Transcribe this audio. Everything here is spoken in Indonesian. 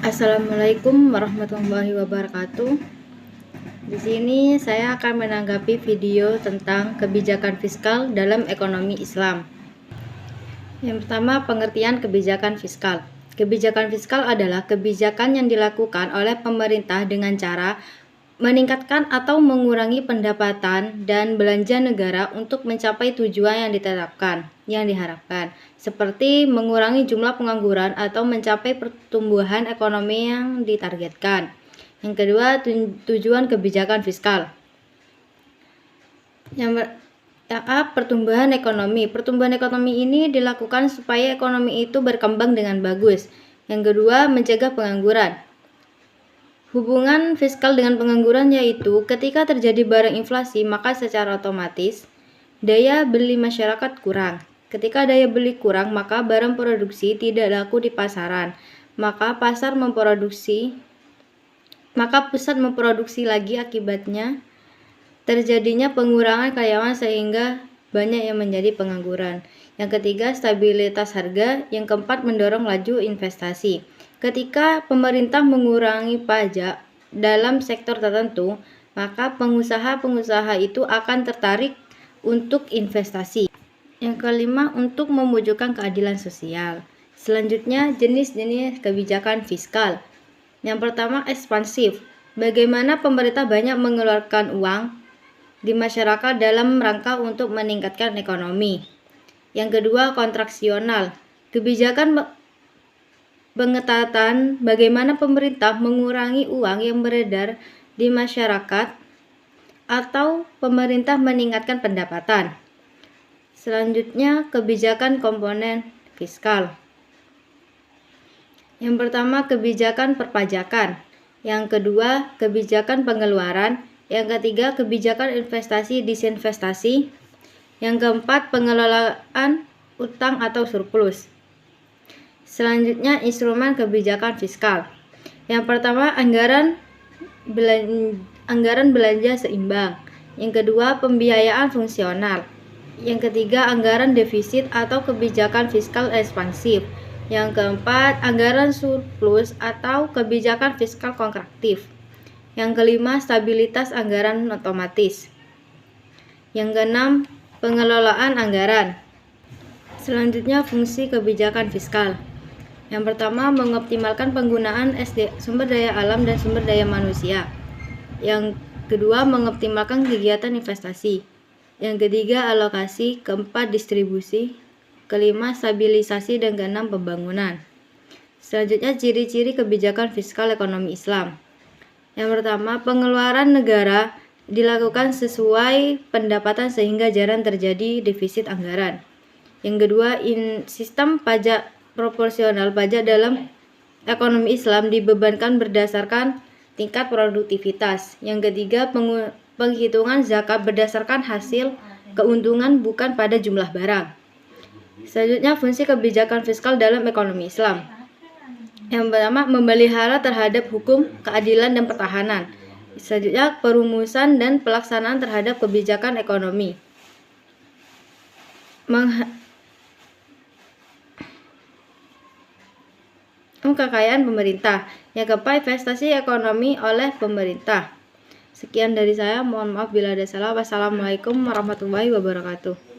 Assalamualaikum warahmatullahi wabarakatuh. Di sini saya akan menanggapi video tentang kebijakan fiskal dalam ekonomi Islam. Yang pertama, pengertian kebijakan fiskal. Kebijakan fiskal adalah kebijakan yang dilakukan oleh pemerintah dengan cara meningkatkan atau mengurangi pendapatan dan belanja negara untuk mencapai tujuan yang diharapkan, seperti mengurangi jumlah pengangguran atau mencapai pertumbuhan ekonomi yang ditargetkan. Yang kedua, tujuan kebijakan fiskal. Pertumbuhan ekonomi. Pertumbuhan ekonomi ini dilakukan supaya ekonomi itu berkembang dengan bagus. Yang kedua, mencegah pengangguran. Hubungan fiskal dengan pengangguran yaitu ketika terjadi barang inflasi, maka secara otomatis daya beli masyarakat kurang. Ketika daya beli kurang, maka barang produksi tidak laku di pasaran. Maka pusat memproduksi lagi, akibatnya terjadinya pengurangan karyawan sehingga banyak yang menjadi pengangguran. Yang ketiga, stabilitas harga. Yang keempat, mendorong laju investasi. Ketika pemerintah mengurangi pajak dalam sektor tertentu, maka pengusaha itu akan tertarik untuk investasi. Yang kelima, untuk mewujudkan keadilan sosial. Selanjutnya, jenis-jenis kebijakan fiskal. Yang pertama, ekspansif. Bagaimana pemerintah banyak mengeluarkan uang di masyarakat dalam rangka untuk meningkatkan ekonomi. Yang kedua, kontraksional. Kebijakan pengetatan bagaimana pemerintah mengurangi uang yang beredar di masyarakat atau pemerintah meningkatkan pendapatan. Selanjutnya, kebijakan komponen fiskal. Yang pertama, kebijakan perpajakan. Yang kedua, kebijakan pengeluaran. Yang ketiga, kebijakan investasi disinvestasi. Yang keempat, pengelolaan utang atau surplus. Selanjutnya, instrumen kebijakan fiskal. Yang pertama, anggaran belanja seimbang. Yang kedua, pembiayaan fungsional. Yang ketiga, anggaran defisit atau kebijakan fiskal ekspansif. Yang keempat, anggaran surplus atau kebijakan fiskal kontraktif. Yang kelima, stabilitas anggaran otomatis. Yang keenam, pengelolaan anggaran. Selanjutnya, fungsi kebijakan fiskal. Yang pertama, mengoptimalkan penggunaan sumber daya alam dan sumber daya manusia. Yang kedua, mengoptimalkan kegiatan investasi. Yang ketiga, alokasi. Keempat, distribusi. Kelima, stabilisasi. Dan keenam, pembangunan. Selanjutnya, ciri-ciri kebijakan fiskal ekonomi Islam. Yang pertama, pengeluaran negara dilakukan sesuai pendapatan sehingga jarang terjadi defisit anggaran. Yang kedua, sistem pajak proporsional. Pajak dalam ekonomi Islam dibebankan berdasarkan tingkat produktivitas. Yang ketiga, penghitungan zakat berdasarkan hasil keuntungan bukan pada jumlah barang. Selanjutnya, fungsi kebijakan fiskal dalam ekonomi Islam. Yang pertama, memelihara terhadap hukum, keadilan, dan pertahanan. Selanjutnya, perumusan dan pelaksanaan terhadap kebijakan ekonomi. Kekayaan pemerintah. Yang keempat, investasi ekonomi oleh pemerintah. Sekian dari saya, mohon maaf bila ada salah. Wassalamualaikum warahmatullahi wabarakatuh.